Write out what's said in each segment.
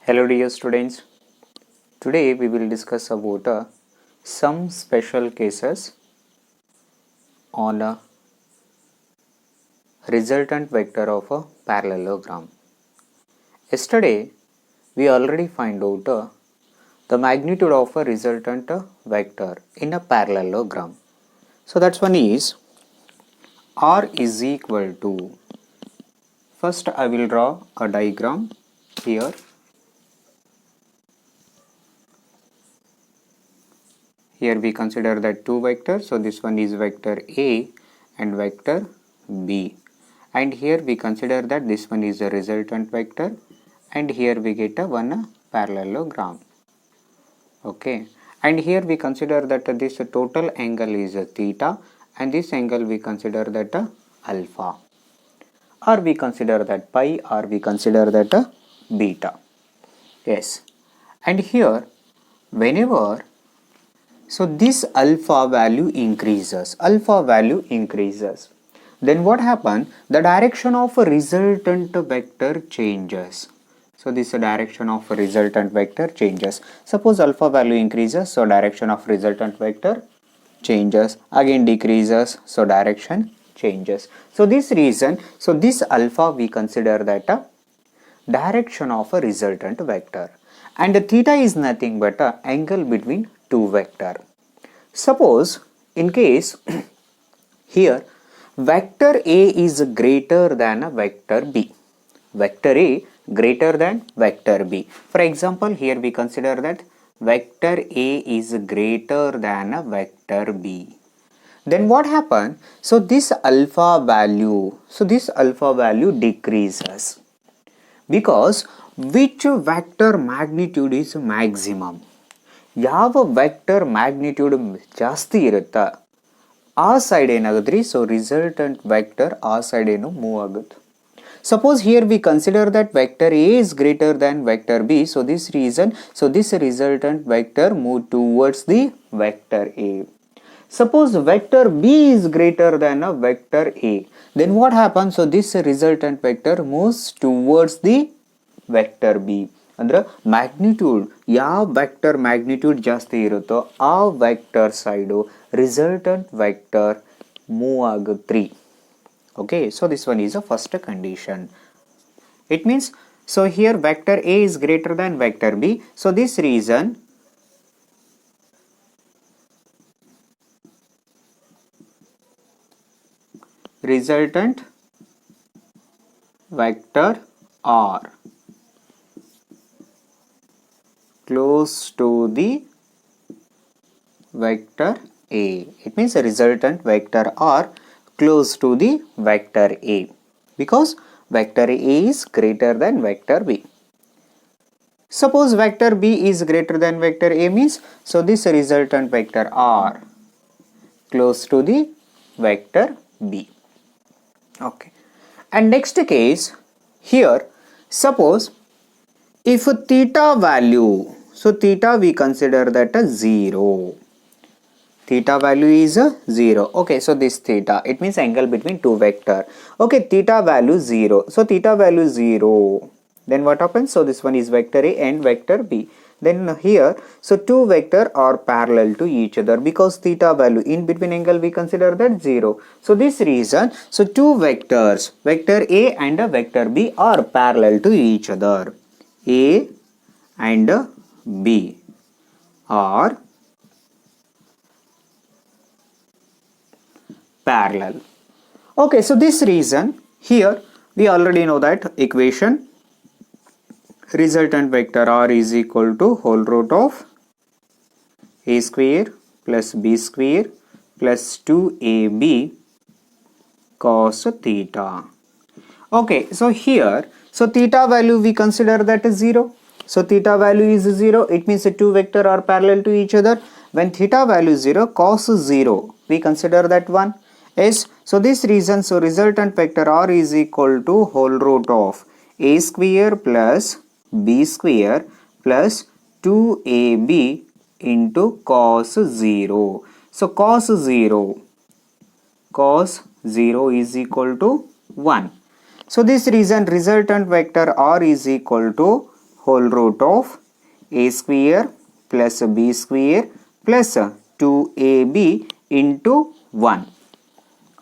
Hello dear students, today we will discuss about some special cases on a resultant vector of a parallelogram. Yesterday we already find out the magnitude of a resultant vector in a parallelogram. So that's one is R is equal to, first I will draw a diagram here. Here we consider that two vectors, so this one is vector A and vector B, and here we consider that this one is a resultant vector, and here we get a one parallelogram. Okay, and here we consider that this total angle is a theta, and this angle we consider that alpha, or we consider that pi, or we consider that beta. Yes, and here whenever this alpha value increases, then what happens? The direction of a resultant vector changes. So this direction of a resultant vector changes. Suppose alpha value increases, so direction of resultant vector changes, again decreases, so direction changes. So this reason, this alpha we consider that a direction of a resultant vector, and theta is nothing but a angle between two vector. Suppose in case here vector A is greater than a vector B, vector A greater than vector B. For example, here we consider that vector A is greater than a vector B. Then what happens? So this alpha value decreases, because which vector magnitude is maximum? ಯಾವ vector magnitude ಜಾಸ್ತಿ ಇರುತ್ತಾ ಆ side ಏನಾಗುತ್ತೆ, so resultant vector ಆ side ಏನು move ಆಗುತ್ತೆ. Suppose here we consider that vector A is greater than vector B, so this resultant vector move towards the vector A. Suppose vector B is greater than a vector A, then what happens? So this resultant vector moves towards the vector B. ಅಂದ್ರೆ magnitude ಯಾವ vector magnitude ಜಾಸ್ತಿ ಇರುತ್ತೋ ಆ vector side resultant vector move ಆಗುತ್ತೆ. Okay, so this one is a first condition. It means, so here vector A is greater than vector B, so this reason resultant vector R close to the vector A. It means a resultant vector R close to the vector A, because vector A is greater than vector B. Suppose vector B is greater than vector A means, so this resultant vector R close to the vector B. Okay, and next case here, suppose if theta value, so theta we consider that a 0. Theta value is a 0. Okay, so this theta, it means angle between two vector. Okay, theta value 0. So theta value 0. Then what happens? So this one is vector A and vector B. Then here, so two vector are parallel to each other, because theta value in between angle we consider that 0. So this reason, so two vectors, vector A and vector B are parallel to each other. A and B are parallel. Okay, so this reason here we already know that equation, resultant vector R is equal to whole root of A square plus B square plus 2AB cos theta. Okay, so here, so theta value we consider that is 0. So theta value is 0, it means the two vector are parallel to each other. When theta value is 0, cos 0 we consider that 1. Yes, so this reason, so resultant vector R is equal to whole root of A square plus B square plus 2AB into cos 0. So cos 0 is equal to 1. So this reason resultant vector R is equal to whole root of a square plus b square plus 2ab into 1.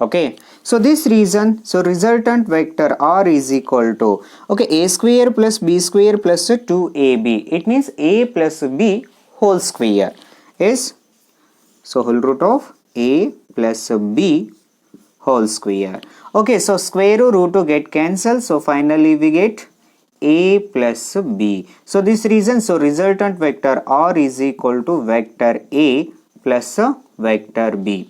Okay, so this reason, so resultant vector r is equal to, okay, a square plus b square plus 2ab. It means a plus b whole square is, so whole root of a plus b whole square. Okay, so square root to get cancelled, so finally we get a plus b. So this reason, so resultant vector r is equal to vector a plus vector b.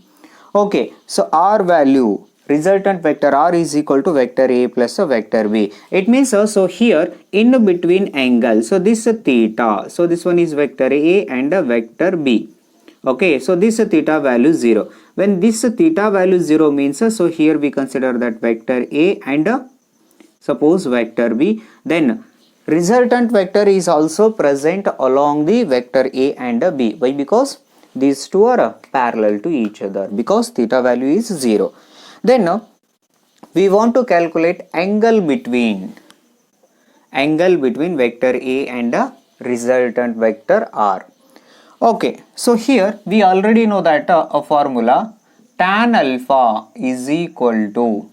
Okay, so r value, resultant vector r is equal to vector a plus vector b. It means, so here in between angle, so this theta, so this one is vector a and vector b. Okay, so this theta value 0. When this theta value 0 means, so here we consider that vector a and suppose vector b, then resultant vector is also present along the vector a and b. Why? Because these two are parallel to each other, because theta value is 0. Then we want to calculate angle between vector a and resultant vector r. Okay, so here we already know that a formula tan alpha is equal to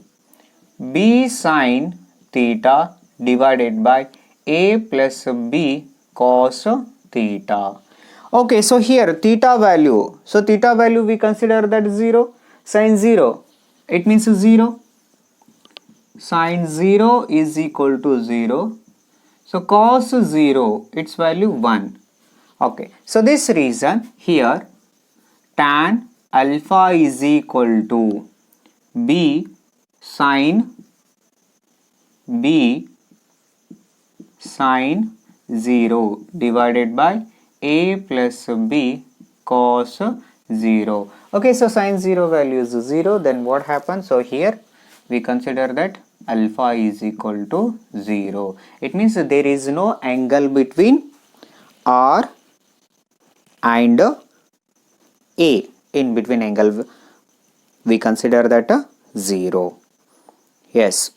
b sin theta divided by a plus b cos theta. Okay, so here theta value, so theta value we consider that 0, sin 0, it means 0, sin 0 is equal to 0, so cos 0, its value 1. Okay, so this reason here tan alpha is equal to b sin 0 divided by a plus b cos 0. Okay, so sin 0 value is 0, then what happens? So here we consider that alpha is equal to 0. It means there is no angle between r and a. In between angle we consider that 0. Yes.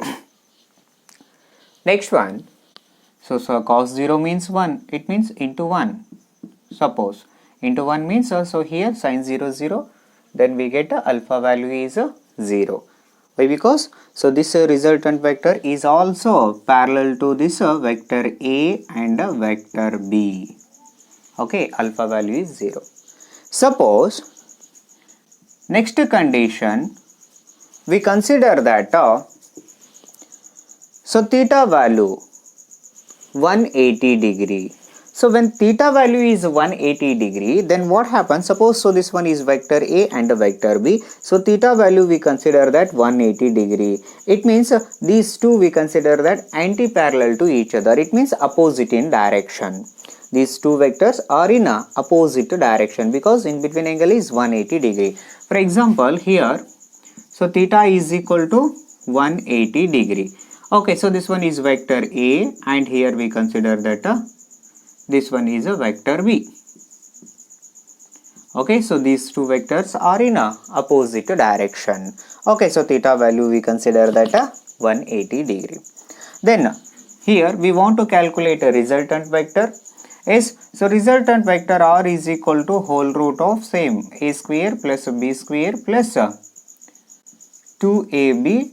Next one. So cos 0 means 1. It means into 1. Suppose into 1 means, so here sin 0 0, then we get alpha value is 0. Why? Because so this resultant vector is also parallel to this vector a and vector b. Okay, alpha value is 0. Suppose next condition we consider that so theta value 180 degree. So when theta value is 180 degree, then what happens? Suppose so this one is vector a and vector b. So theta value we consider that 180 degree. It means these two we consider that anti-parallel to each other. It means opposite in direction. These two vectors are in a opposite direction because in between angle is 180 degree. For example, here, so theta is equal to 180 degree. Okay, so this one is vector a and here we consider that this one is a vector b. Okay, so these two vectors are in a opposite direction. Okay, so theta value we consider that 180 degree. Then here we want to calculate a resultant vector. Yes, so resultant vector r is equal to whole root of same a square plus b square plus 2ab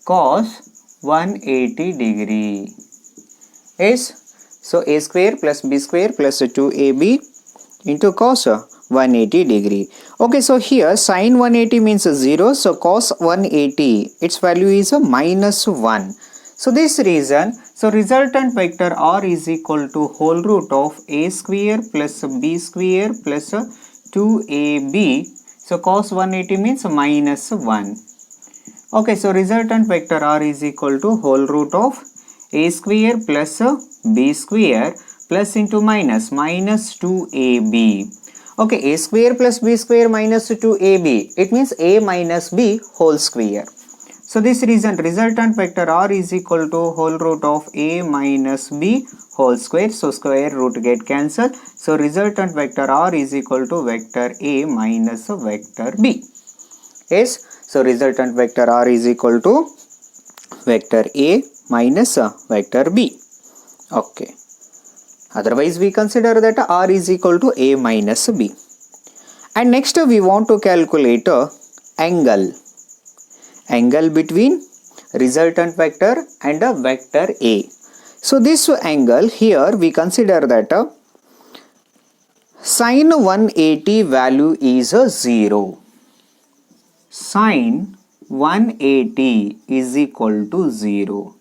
cos 180 degree. Yes, so a square plus b square plus 2ab into cos 180 degree. Okay, so here sin 180 means 0, so cos 180 its value is minus 1. So this reason, so resultant vector r is equal to whole root of a square plus b square plus 2ab. So cos 180 means minus 1. Okay, so resultant vector r is equal to whole root of a square plus b square plus into minus 2ab. Okay, a square plus b square minus 2ab. It means a minus b whole square. So this reason resultant vector r is equal to whole root of a minus b whole square. So square root get cancelled. So resultant vector r is equal to vector a minus vector b. Yes. So resultant vector r is equal to vector a minus vector b. Okay. Otherwise we consider that R is equal to A minus B. And next we want to calculate angle between resultant vector and a vector A. So this angle here we consider that sin 180 value is a 0. Sin 180 is equal to 0.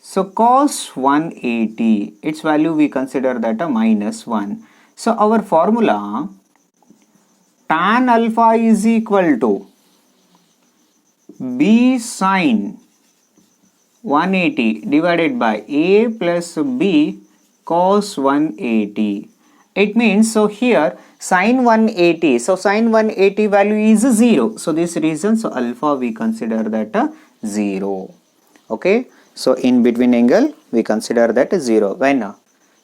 So cos 180, its value we consider that a minus 1. So our formula tan alpha is equal to B sin 180 divided by A plus B cos 180. It means, so here sin 180, so sin 180 value is 0. So this reason, so alpha we consider that 0. Okay. So in between angle we consider that 0 when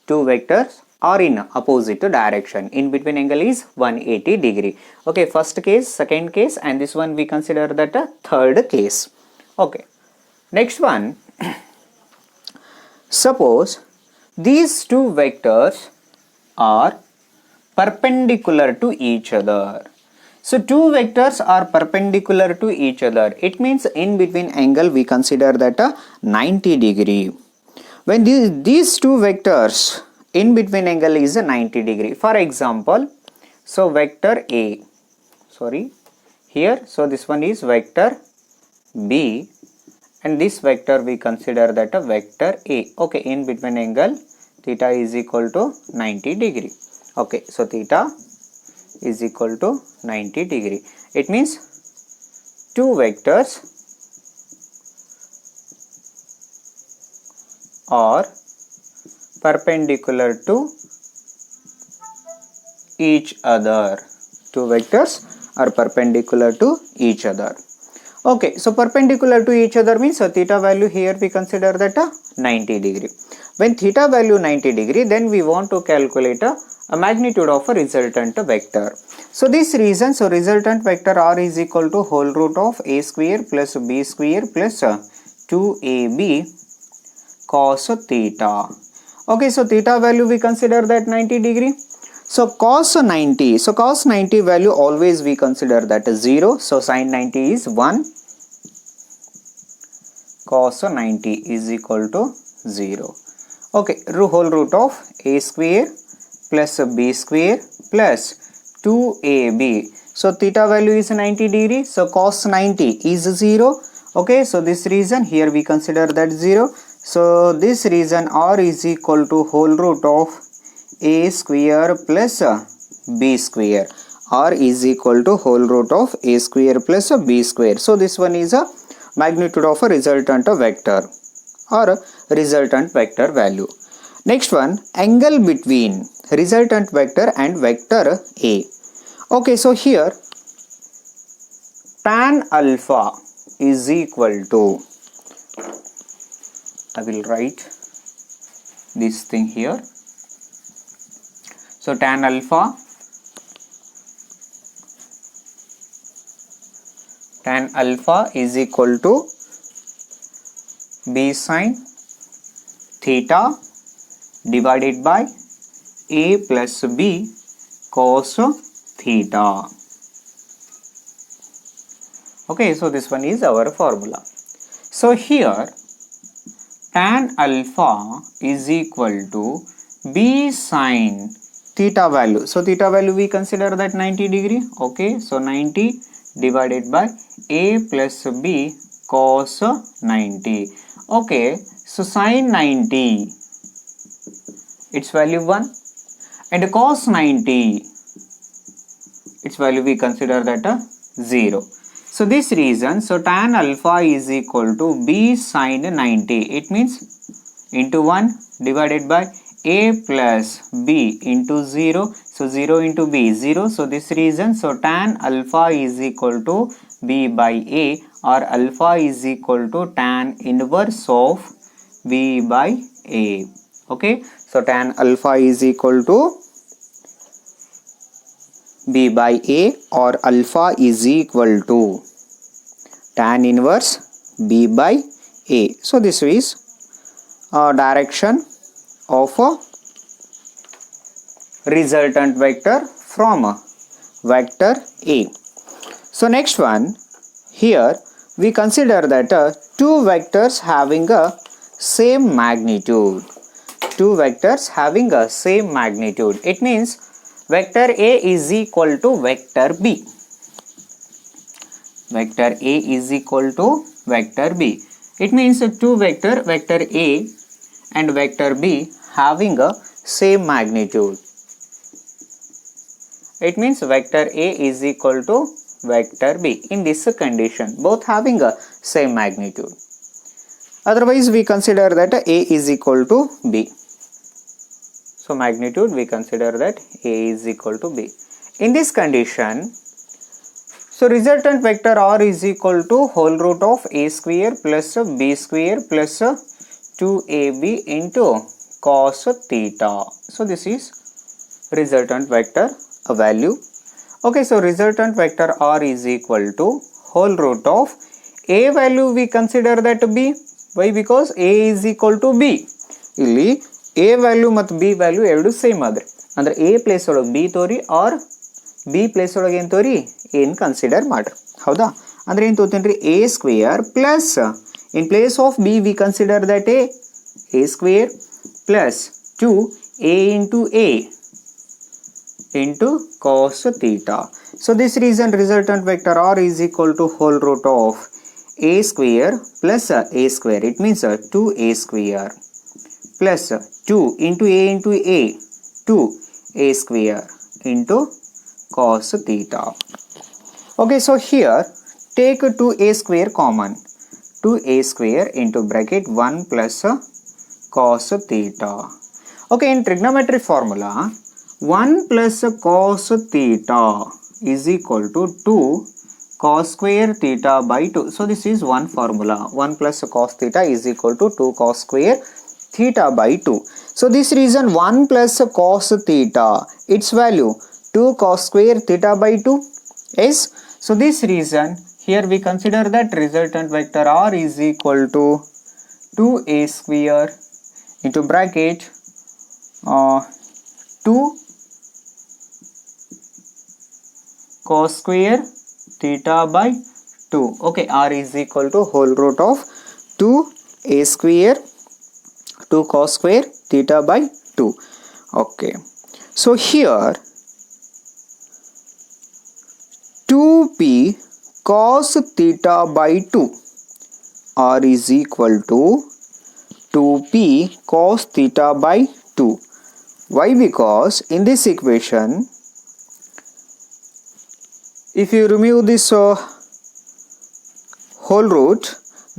two vectors are in opposite direction. In between angle is 180 degree. Okay, first case, second case, and this one we consider that third case. Okay. Next one, suppose these two vectors are perpendicular to each other. So two vectors are perpendicular to each other. It means in between angle we consider that 90 degree. When these two vectors in between angle is 90 degree. For example, so vector A, here, so this one is vector B and this vector we consider that a vector A. Okay, in between angle theta is equal to 90 degree. Okay, so theta is equal to 90 degree. It means two vectors are perpendicular to each other. Two vectors are perpendicular to each other. Okay, so perpendicular to each other means theta value here we consider that 90 degree. When theta value 90 degree, then we want to calculate a magnitude of a resultant vector. So this reason, so resultant vector R is equal to whole root of A square plus B square plus 2AB cos theta. Okay, so theta value we consider that 90 degree. So cos 90, so cos 90 value always we consider that 0. So sin 90 is 1. Cos 90 is equal to 0. Okay, whole root of A square plus B square plus 2AB. So theta value is 90 degree. So cos 90 is 0. Okay, so this reason here we consider that 0. So this reason R is equal to whole root of A square plus B square. R is equal to whole root of A square plus B square. So this one is a magnitude of a resultant vector or a resultant vector value. Next one, angle between resultant vector and vector A. Okay, so here tan alpha is equal to, I will write this thing here. So tan alpha is equal to B sin theta divided by A plus B cos theta. Okay, so this one is our formula. So here tan alpha is equal to B sin theta value. So theta value we consider that 90 degree. Okay, so 90 divided by A plus B cos 90. Okay, so sin 90, its value 1, and cos 90, its value we consider that 0. So this reason, so tan alpha is equal to B sin 90. It means into 1 divided by A plus B into 0. So 0 into B is 0. So this reason, so tan alpha is equal to B by A, or alpha is equal to tan inverse of B by A. Okay, so tan alpha is equal to B by A, or alpha is equal to tan inverse B by A. So this is direction of a resultant vector from a vector A. So next one, here we consider that two vectors having a same magnitude. Two vectors having a same magnitude. It means vector A is equal to vector B. Vector A is equal to vector B. It means two vector A and vector B having a same magnitude. It means vector A is equal to vector B in this condition, both having a same magnitude. Otherwise we consider that A is equal to B. So magnitude we consider that A is equal to B. In this condition, so resultant vector R is equal to whole root of A square plus B square plus 2AB into cos theta. So this is resultant vector a value. Okay, so resultant vector R is equal to whole root of A value we consider that B. Why? Because A is equal to B. ಇಲ್ಲಿ A value ಮತ್ತು B value ಎರಡು same ಆದ್ರೆ ಅಂದ್ರೆ A place ಒಳಗೆ B ತೋರಿ R B place ಒಳಗೆ ಏನು ತೋರಿ ಏನು ಕನ್ಸಿಡರ್ ಮಾಡ್ರಿ. ಹೌದಾ? ಅಂದ್ರೆ ಏನು ತೋತೀನ್ರಿ A square plus in place of B we consider that A square plus 2A into A into cos theta. So this reason resultant vector R is equal to whole root of A square plus A square. It means 2A square plus 2 into A 2A square into cos theta. Okay, so here take 2A square common. 2A square into bracket 1 plus cos theta. Okay, in trigonometry formula 1 plus cos theta is equal to 2 cos square theta by 2. So this is one formula. 1 plus cos theta is equal to 2 cos square theta by 2. So this reason 1 plus cos theta, its value 2 cos square theta by 2 is. So this reason here we consider that resultant vector R is equal to 2A square into bracket 2 cos square theta by 2. Okay, R is equal to whole root of 2A square 2 cos square theta by 2. Okay, so here 2p cos theta by 2 R is equal to 2p cos theta by 2. Why? Because in this equation, if you remove this whole root,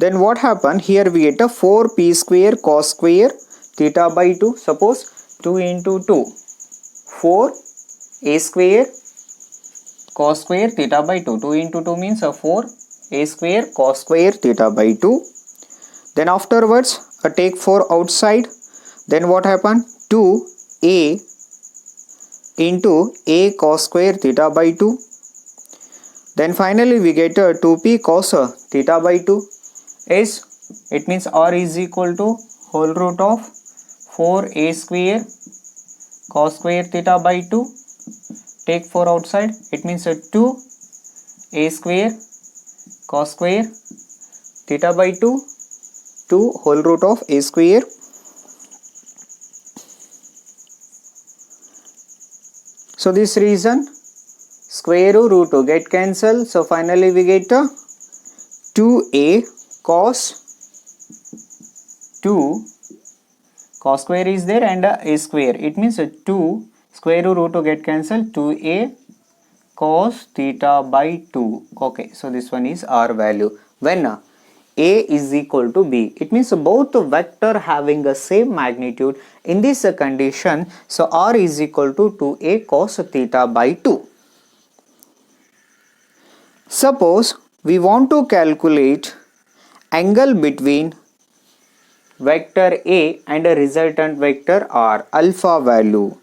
then what happen? Here we get a 4p square cos square theta by 2. Suppose 2 into 2, 4a square cos square theta by 2. 2 into 2 means 4a square cos square theta by 2. Then afterwards take 4 outside. Then what happen? 2a into a cos square theta by 2. Then finally we get 2p cos theta by 2 is, it means R is equal to whole root of 4a square cos square theta by 2. Take 4 outside, it means 2a square cos square theta by 2 to whole root of a square. So this reason square root get cancelled. So finally we get 2a cos 2 cos square is there and a square. It means 2 square root get cancelled. 2a cos theta by 2. Okay, so this one is our value when a is equal to b. It means both vector having a same magnitude in this condition. So r is equal to 2a cos theta by 2. Suppose we want to calculate angle between vector A and a resultant vector R, alpha value.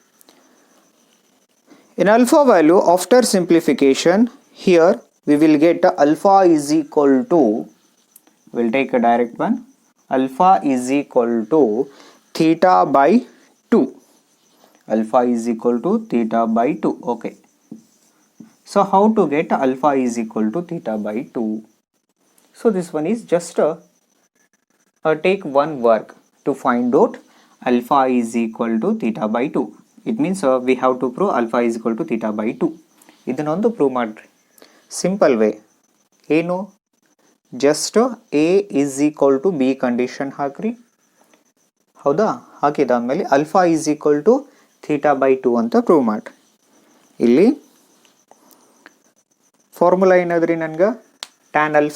In alpha value, after simplification, here we will get alpha is equal to, we'll take a direct one, alpha is equal to theta by alpha is equal to theta by 2. Okay. So how to get alpha is equal to theta by 2? So this one is just take one work to find out alpha is equal to theta by 2. It means we have to prove alpha is equal to theta by 2. ಇದನ್ನೊಂದು prove ಮಾಡ್ರಿ. Simple way ಏನು, just a is equal to b condition ಹಾಕ್ರಿ. ಹೌದಾ, ಹಾಕಿದಾದ್ಮೇಲೆ alpha is equal to theta by 2 ಅಂತ prove ಮಾಡ್ರಿ. ಇಲ್ಲಿ formula ಏನಾದ್ರಿ, ನನಗೆ ಟ್ಯಾನ್ ಅಲ್ಫಾ